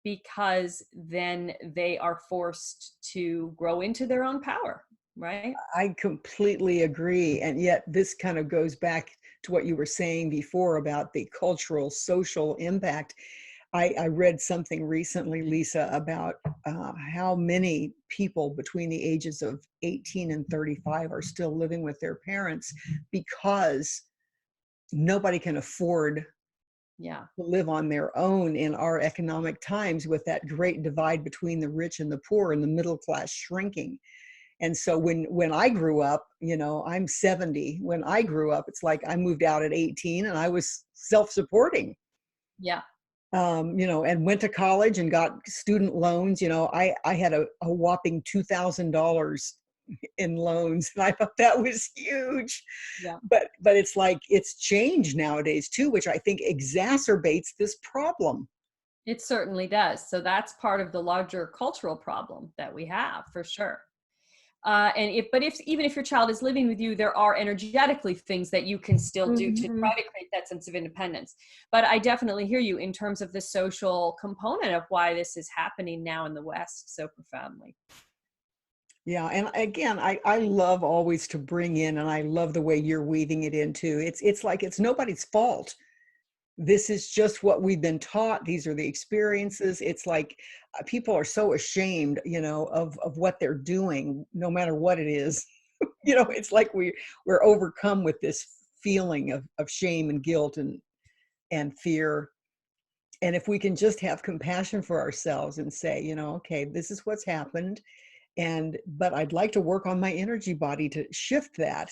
because then they are forced to grow into their own power, right? I completely agree. And yet this kind of goes back to what you were saying before about the cultural, social impact. I read something recently, Lisa, about how many people between the ages of 18 and 35 are still living with their parents because nobody can afford to live on their own in our economic times, with that great divide between the rich and the poor and the middle class shrinking. And so when I grew up, I'm 70. When I grew up, it's like I moved out at 18 and I was self-supporting. Yeah. And went to college and got student loans. I had a whopping $2,000 in loans, and I thought that was huge. Yeah. But it's like it's changed nowadays too, which I think exacerbates this problem. It certainly does. So that's part of the larger cultural problem that we have, for sure. But even if your child is living with you, there are energetically things that you can still do to Mhm. try to create that sense of independence. But I definitely hear you in terms of the social component of why this is happening now in the West so profoundly. Yeah, and again, I love always to bring in, and I love the way you're weaving it into. It's like it's nobody's fault. This is just what we've been taught. These are the experiences. It's like people are so ashamed, of what they're doing, no matter what it is. It's like we're overcome with this feeling of shame and guilt and fear. And if we can just have compassion for ourselves and say, okay, this is what's happened, but I'd like to work on my energy body to shift that.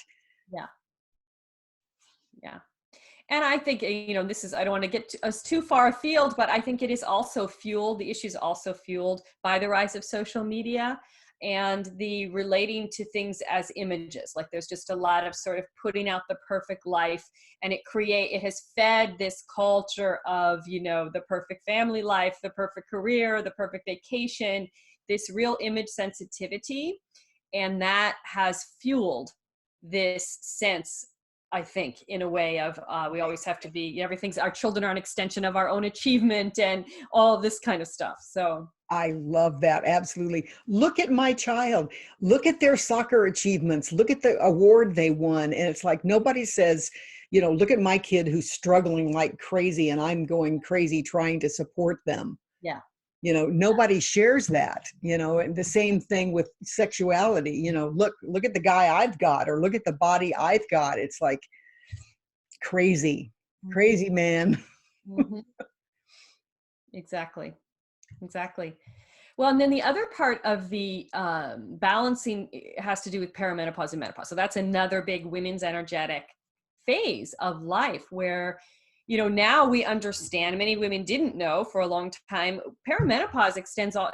Yeah. Yeah. And I think, I don't want to get us too far afield, but I think it is also fueled, the issue is also fueled by the rise of social media and the relating to things as images. Like there's just a lot of sort of putting out the perfect life, and it has fed this culture of, the perfect family life, the perfect career, the perfect vacation, this real image sensitivity. And that has fueled this sense, I think, in a way of we always have to be, our children are an extension of our own achievement and all this kind of stuff. So I love that. Absolutely. Look at my child. Look at their soccer achievements. Look at the award they won. And it's like nobody says, look at my kid who's struggling like crazy and I'm going crazy trying to support them. yeah, Nobody shares that, and the same thing with sexuality. Look at the guy I've got, or look at the body I've got. It's like crazy, crazy man. mm-hmm. Exactly. Well, and then the other part of the balancing has to do with perimenopause and menopause. So that's another big women's energetic phase of life where, now we understand, many women didn't know for a long time, perimenopause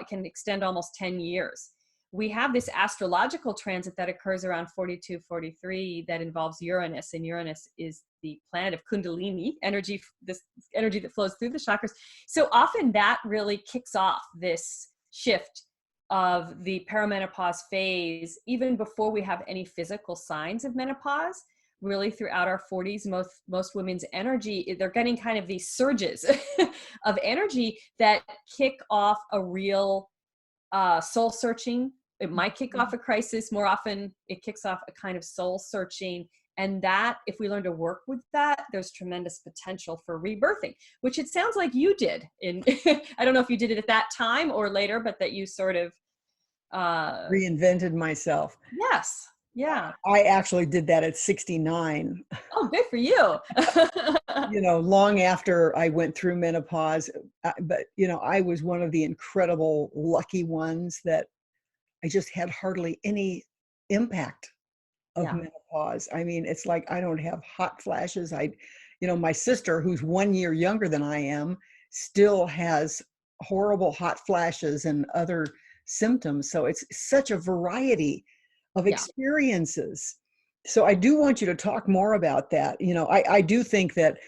can extend almost 10 years. We have this astrological transit that occurs around 42, 43 that involves Uranus, and Uranus is the planet of Kundalini energy, this energy that flows through the chakras. So often that really kicks off this shift of the perimenopause phase, even before we have any physical signs of menopause. Really throughout our 40s, most women's energy, they're getting kind of these surges of energy that kick off a real soul searching. It might kick off a crisis. More often it kicks off a kind of soul searching. And that, if we learn to work with that, there's tremendous potential for rebirthing, which it sounds like you did. I don't know if you did it at that time or later, but that you sort of Reinvented myself. yes. Yeah. I actually did that at 69. Oh, good for you. Long after I went through menopause. But, I was one of the incredible lucky ones that I just had hardly any impact of Yeah. menopause. I mean, it's like I don't have hot flashes. My sister, who's 1 year younger than I am, still has horrible hot flashes and other symptoms. So it's such a variety of Yeah. experiences. So I do want you to talk more about that. I do think that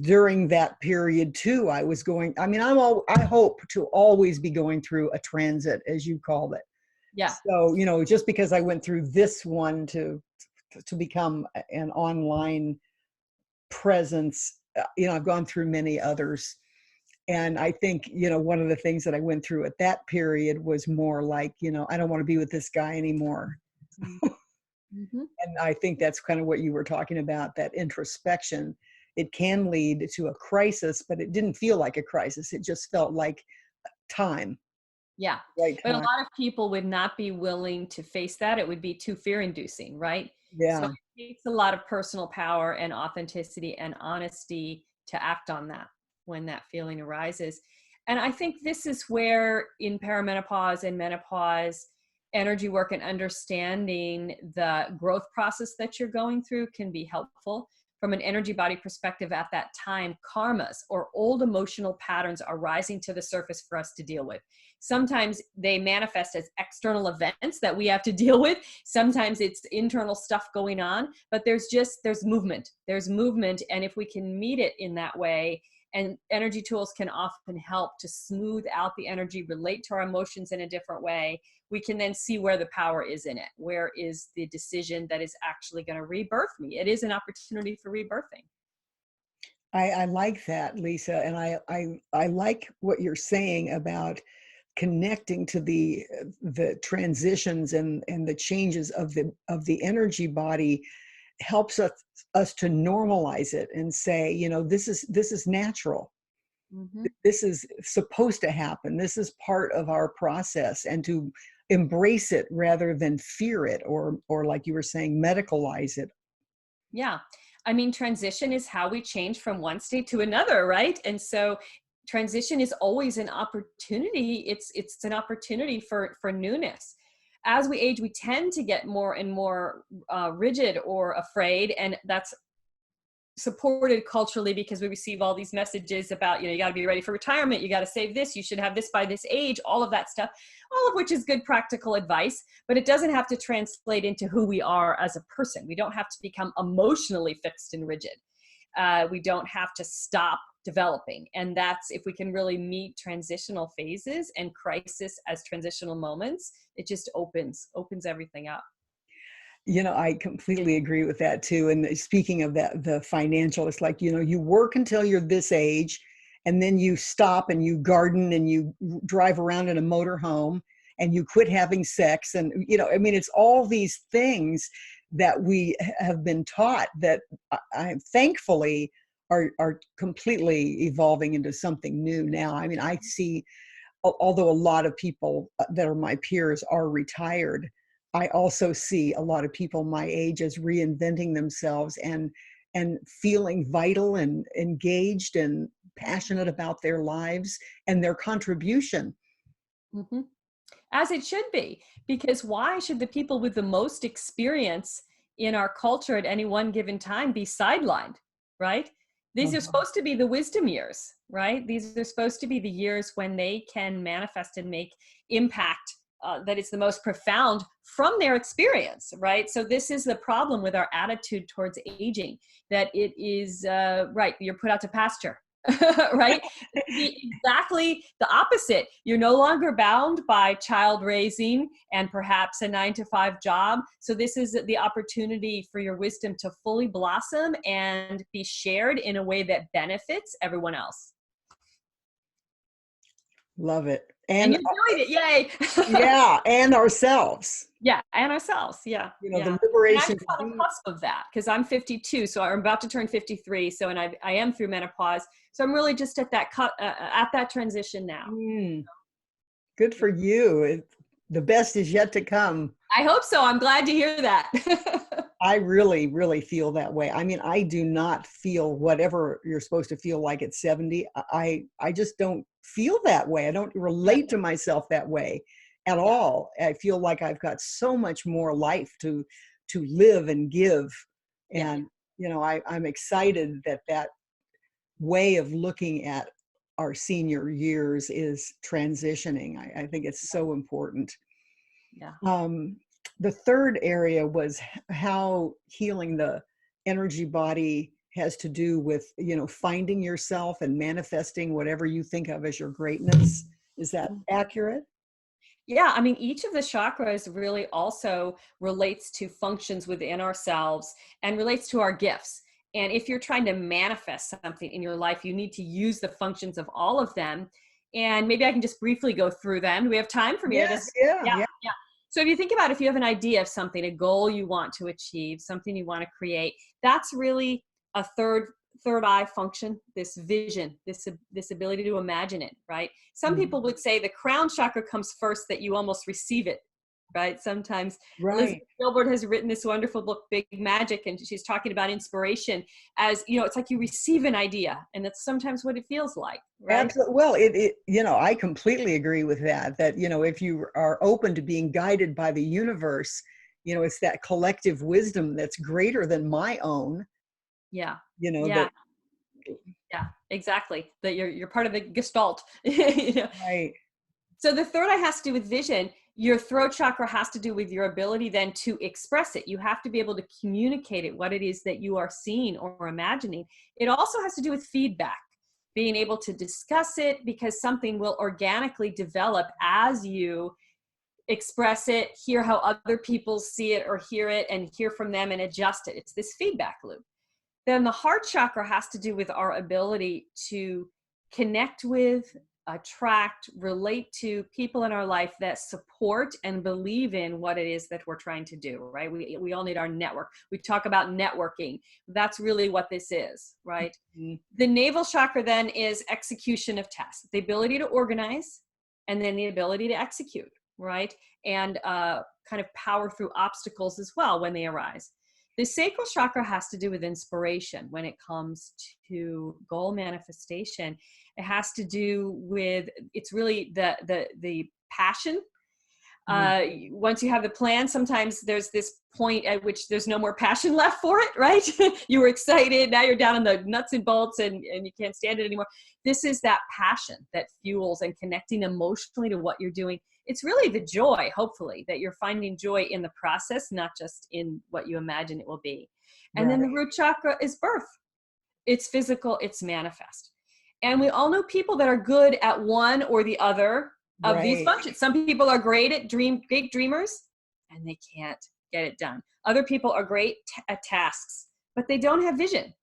during that period too, I was going, I mean, I hope to always be going through a transit, as you called it. Yeah. So, just because I went through this one to become an online presence, I've gone through many others. And I think, one of the things that I went through at that period was more like, I don't want to be with this guy anymore. Mm-hmm. And I think that's kind of what you were talking about, that introspection. It can lead to a crisis, but it didn't feel like a crisis. It just felt like time. Yeah. Right But a time. lot of people would not be willing to face that. It would be too fear inducing, right? So Yeah. it takes a lot of personal power and authenticity and honesty to act on that when that feeling arises. And I think this is where in perimenopause and menopause, energy work and understanding the growth process that you're going through can be helpful. From an energy body perspective, at that time, karmas or old emotional patterns are rising to the surface for us to deal with. Sometimes they manifest as external events that we have to deal with. Sometimes it's internal stuff going on, but there's movement. There's movement. And if we can meet it in that way, and energy tools can often help to smooth out the energy, relate to our emotions in a different way, we can then see where the power is in it. Where is the decision that is actually going to rebirth me? It is an opportunity for rebirthing. I like that, Lisa. And I like what you're saying about connecting to the transitions and the changes of the energy body helps us to normalize it and say, you know, this is natural. Mm-hmm. This is supposed to happen. This is part of our process, and to embrace it rather than fear it or like you were saying, medicalize it. Yeah. I mean, transition is how we change from one state to another, right? And so transition is always an opportunity. It's an opportunity for newness. As we age, we tend to get more and more rigid or afraid, and that's supported culturally because we receive all these messages about, you got to be ready for retirement, you got to save this, you should have this by this age, all of that stuff, all of which is good practical advice, but it doesn't have to translate into who we are as a person. We don't have to become emotionally fixed and rigid. We don't have to stop developing. And that's, if we can really meet transitional phases and crisis as transitional moments, it just opens everything up. You know, I completely agree with that too. And speaking of that, the financial, it's like, you know, you work until you're this age, and then you stop and you garden and you drive around in a motorhome and you quit having sex. And, you know, I mean, it's all these things that we have been taught that I thankfully are completely evolving into something new now. I mean, I see, although a lot of people that are my peers are retired, I also see a lot of people my age as reinventing themselves and feeling vital and engaged and passionate about their lives and their contribution. Mm-hmm. As it should be, because why should the people with the most experience in our culture at any one given time be sidelined, right? These are supposed to be the wisdom years, right? These are supposed to be the years when they can manifest and make impact that is the most profound from their experience, right? So this is the problem with our attitude towards aging, that it is, right, you're put out to pasture. Right? Exactly the opposite. You're no longer bound by child raising and perhaps a 9-to-5 job. So this is the opportunity for your wisdom to fully blossom and be shared in a way that benefits everyone else. Love it. And you're doing it. Yay. Yeah. And ourselves. Yeah. And ourselves. Yeah. You know, yeah. the liberation. And I'm on the cusp of that because I'm 52. So I'm about to turn 53. So, and I am through menopause. So I'm really just at that transition now. Good for you. The best is yet to come. I hope so. I'm glad to hear that. I really, really feel that way. I mean, I do not feel whatever you're supposed to feel like at 70. I just don't feel that way. I don't relate to myself that way at all. I feel like I've got so much more life to live and give. And, you know, I'm excited that way of looking at our senior years is transitioning. I think it's so important. Yeah. The third area was how healing the energy body has to do with, you know, finding yourself and manifesting whatever you think of as your greatness. Is that accurate? Yeah, I mean, each of the chakras really also relates to functions within ourselves and relates to our gifts. And if you're trying to manifest something in your life, you need to use the functions of all of them. And maybe I can just briefly go through them. Do we have time for me? Yes, yeah. So if you think about, if you have an idea of something, a goal you want to achieve, something you want to create, that's really a third eye function, this vision, this ability to imagine it, right? Some people would say the crown chakra comes first, that you almost receive it right? Sometimes Right. Elizabeth Gilbert has written this wonderful book, Big Magic, and she's talking about inspiration as, it's like you receive an idea, and that's sometimes what it feels like, right? Absolutely. Well, I completely agree with that, if you are open to being guided by the universe, it's that collective wisdom that's greater than my own, Yeah. that, Yeah. Yeah, exactly. That you're part of the gestalt. you know? right. So the third eye has to do with vision. Your throat chakra has to do with your ability then to express it. You have to be able to communicate it, what it is that you are seeing or imagining. It also has to do with feedback, being able to discuss it, because something will organically develop as you express it, hear how other people see it or hear it, and hear from them and adjust it. It's this feedback loop. Then the heart chakra has to do with our ability to connect with, attract, relate to people in our life that support and believe in what it is that we're trying to do, right? We all need our network. We talk about networking. That's really what this is, right? Mhm. The navel chakra then is execution of tasks, the ability to organize, and then the ability to execute, right? And kind of power through obstacles as well when they arise. The sacral chakra has to do with inspiration when it comes to goal manifestation. It has to do with, it's really the passion. Mhm. Once you have the plan, sometimes there's this point at which there's no more passion left for it, right? You were excited, now you're down in the nuts and bolts and you can't stand it anymore. This is that passion that fuels and connecting emotionally to what you're doing. It's really the joy, hopefully, that you're finding joy in the process, not just in what you imagine it will be. And then the Right. root chakra is birth. It's physical, it's manifest. And we all know people that are good at one or the other of these Right. functions. Some people are great at big dreamers, and they can't get it done. Other people are great at tasks, but they don't have vision.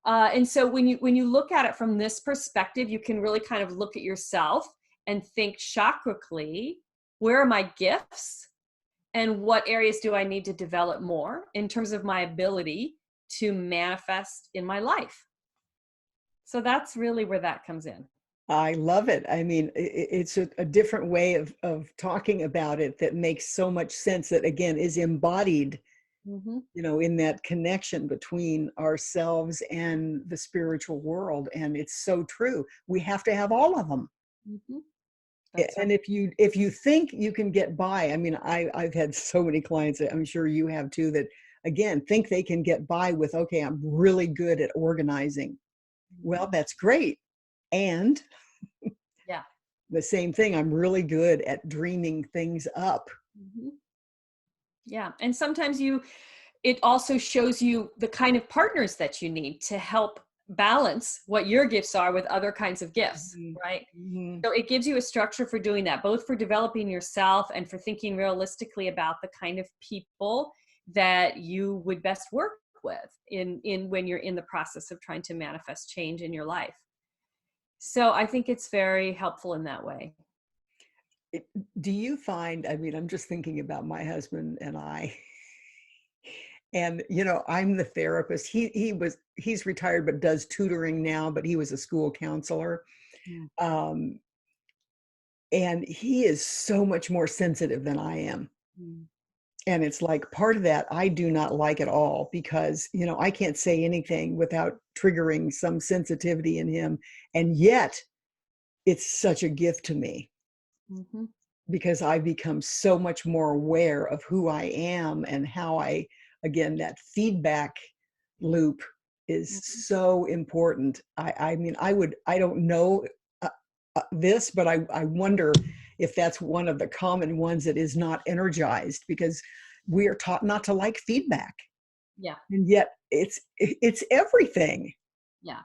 And so when you look at it from this perspective, you can really kind of look at yourself and think chakrically, where are my gifts? And what areas do I need to develop more in terms of my ability to manifest in my life? So that's really where that comes in. I love it. I mean, it's a different way of talking about it that makes so much sense, that again is embodied, Mm-hmm. in that connection between ourselves and the spiritual world. And it's so true. We have to have all of them. Mm-hmm. That's right. And if you think you can get by, I mean, I've had so many clients, I'm sure you have too, that again think they can get by with, okay, I'm really good at organizing. Well, Mm-hmm. that's great. And Yeah. the same thing, I'm really good at dreaming things up. Mm-hmm. Yeah. And sometimes it also shows you the kind of partners that you need to help balance what your gifts are with other kinds of gifts, Mhm. right? Mhm. So it gives you a structure for doing that, both for developing yourself and for thinking realistically about the kind of people that you would best work with in when you're in the process of trying to manifest change in your life. So I think it's very helpful in that way. Do you find, I mean, I'm just thinking about my husband and I, and I'm the therapist. He's retired but does tutoring now, but he was a school counselor. Mm. Um, and he is so much more sensitive than I am. Mm. And it's like part of that I do not like at all, because I can't say anything without triggering some sensitivity in him. And yet it's such a gift to me, Mhm. because I become so much more aware of who I am and how again, that feedback loop is Mhm. so important. I mean, I don't know this, but I wonder if that's one of the common ones that is not energized, because we are taught not to like feedback, Yeah. and yet it's everything. Yeah.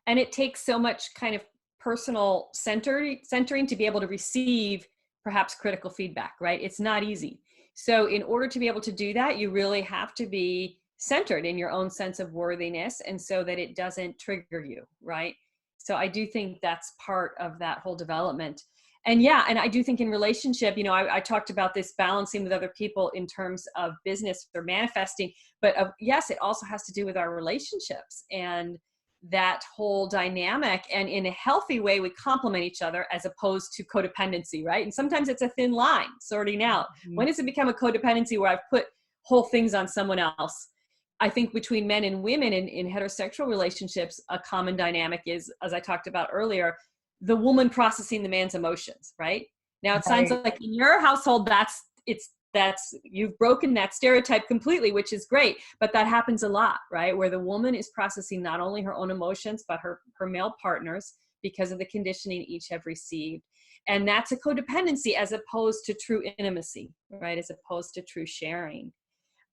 And it takes so much kind of personal centering to be able to receive perhaps critical feedback, right? It's not easy. So in order to be able to do that, you really have to be centered in your own sense of worthiness, and so that it doesn't trigger you, right? So I do think that's part of that whole development. And yeah, and I do think in relationship, I talked about this balancing with other people in terms of business or manifesting, but yes, it also has to do with our relationships. And that whole dynamic, and in a healthy way we complement each other as opposed to codependency, right? And sometimes it's a thin line sorting out. When does it become a codependency where I've put whole things on someone else? I think between men and women in heterosexual relationships, a common dynamic is, as I talked about earlier, the woman processing the man's emotions, right? Now it sounds like in your household, that's you've broken that stereotype completely, which is great, but that happens a lot, right? Where the woman is processing not only her own emotions, but her male partners because of the conditioning each have received. And that's a codependency as opposed to true intimacy, right? As opposed to true sharing.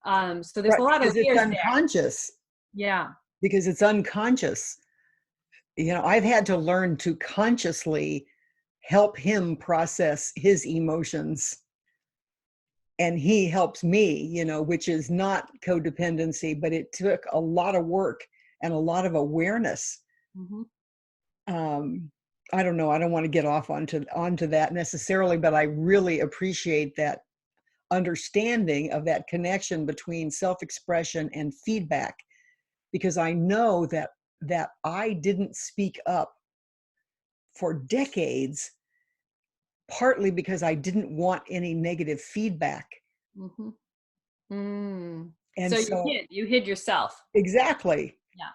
So there's a lot of it's layers unconscious. there. Yeah. Because it's unconscious. I've had to learn to consciously help him process his emotions. And he helps me, which is not codependency, but it took a lot of work and a lot of awareness. I don't know. I don't want to get off onto that necessarily, but I really appreciate that understanding of that connection between self-expression and feedback, because I know that I didn't speak up for decades, partly because I didn't want any negative feedback. And so you hid yourself. Exactly. Yeah.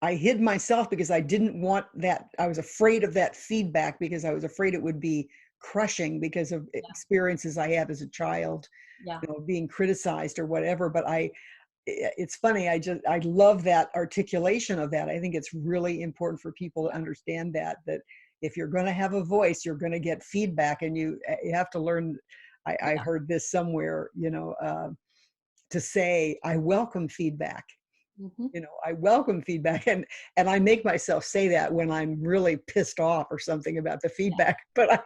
I hid myself because I didn't want that. I was afraid of that feedback because I was afraid it would be crushing because of experiences I had as a child, being criticized or whatever. But it's funny. I love that articulation of that. I think it's really important for people to understand that if you're going to have a voice, you're going to get feedback, and you have to learn. I heard this somewhere, to say, I welcome feedback. I welcome feedback, and I make myself say that when I'm really pissed off or something about the feedback, but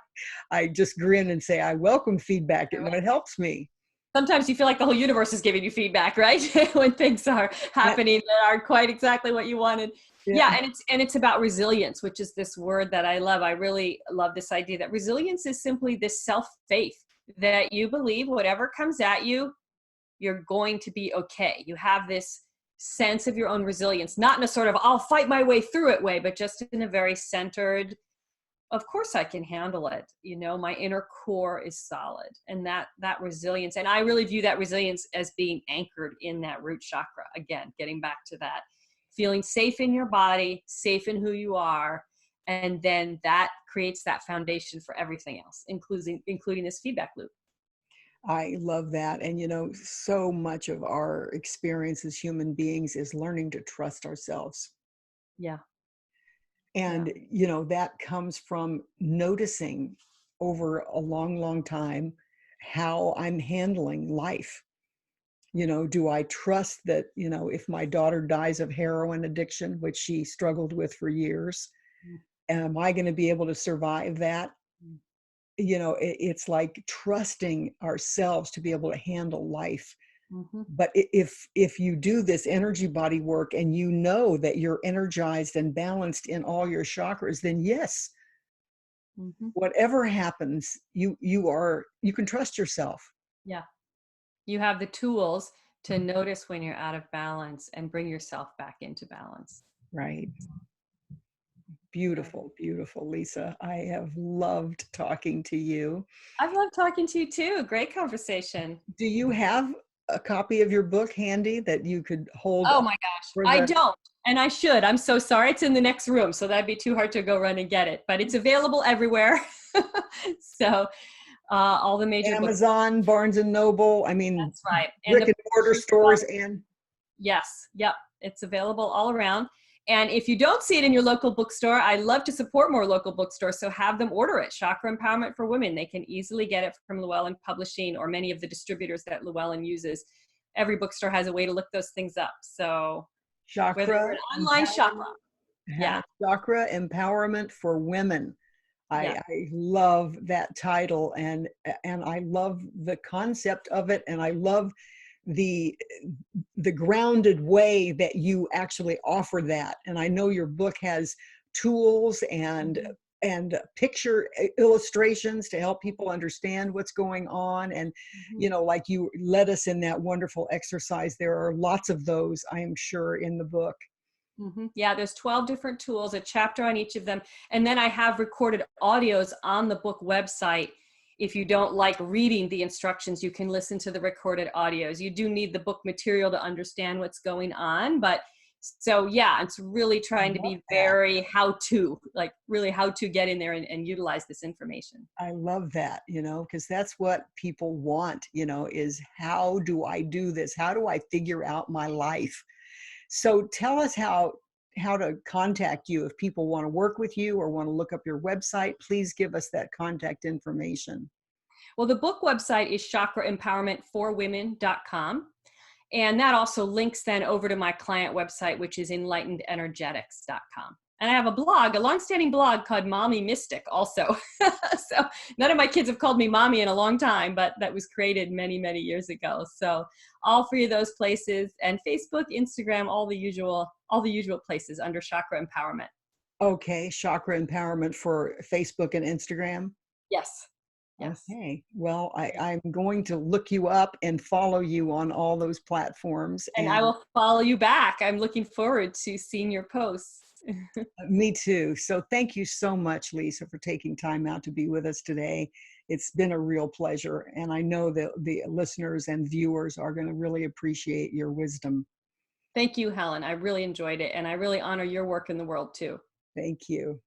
I just grin and say, I welcome feedback. It helps me. Sometimes you feel like the whole universe is giving you feedback, right? When things are happening that aren't quite exactly what you wanted. Yeah. And it's about resilience, which is this word that I love. I really love this idea that resilience is simply this self-faith that you believe whatever comes at you, you're going to be okay. You have this sense of your own resilience, not in a sort of I'll fight my way through it way, but just in a very centered, of course I can handle it. My inner core is solid, and that resilience. And I really view that resilience as being anchored in that root chakra. Again, getting back to that, feeling safe in your body, safe in who you are. And then that creates that foundation for everything else, including this feedback loop. I love that. And, so much of our experience as human beings is learning to trust ourselves. Yeah. And, that comes from noticing over a long, long time how I'm handling life. Do I trust that, if my daughter dies of heroin addiction, which she struggled with for years, am I going to be able to survive that? It's like trusting ourselves to be able to handle life. But if you do this energy body work and you know that you're energized and balanced in all your chakras, then yes, whatever happens, you can trust yourself. Yeah. You have the tools to notice when you're out of balance and bring yourself back into balance. Right. Beautiful, beautiful, Lisa. I have loved talking to you. I've loved talking to you too. Great conversation. Do you have a copy of your book handy that you could hold? Oh my gosh, I don't. And I should. I'm so sorry. It's in the next room, so that'd be too hard to go run and get it. But it's available everywhere. So all the major Amazon, Barnes and Noble. I mean, that's right. Brick and mortar stores and yes, yep. It's available all around. And if you don't see it in your local bookstore, I love to support more local bookstores. So have them order it. Chakra Empowerment for Women. They can easily get it from Llewellyn Publishing or many of the distributors that Llewellyn uses. Every bookstore has a way to look those things up. So Chakra, an online chakra. Yeah. Chakra Empowerment for Women. I love that title, and I love the concept of it, and I love the grounded way that you actually offer that. And I know your book has tools and picture illustrations to help people understand what's going on. And like you led us in that wonderful exercise. There are lots of those, I am sure, in the book. Yeah, there's 12 different tools, a chapter on each of them. And then I have recorded audios on the book website. If you don't like reading the instructions, you can listen to the recorded audios. You do need the book material to understand what's going on. But so, yeah, it's really I trying to love be that. very how to, like really how to get in there and utilize this information. I love that, because that's what people want, is how do I do this? How do I figure out my life? So tell us how to contact you if people want to work with you or want to look up your website. Please give us that contact information. Well, the book website is chakraempowermentforwomen.com. And that also links then over to my client website, which is enlightenedenergetics.com. And I have a blog, a longstanding blog called Mommy Mystic also. So none of my kids have called me mommy in a long time, but that was created many, many years ago. So all three of those places, and Facebook, Instagram, all the usual places under Chakra Empowerment. Okay, Chakra Empowerment for Facebook and Instagram. Yes. Yes. Okay. Well, I'm going to look you up and follow you on all those platforms. And I And will follow you back. I'm looking forward to seeing your posts. me too. So thank you so much, Lisa, for taking time out to be with us today. It's been a real pleasure. And I know that the listeners and viewers are going to really appreciate your wisdom. Thank you, Helen. I really enjoyed it. And I really honor your work in the world too. Thank you.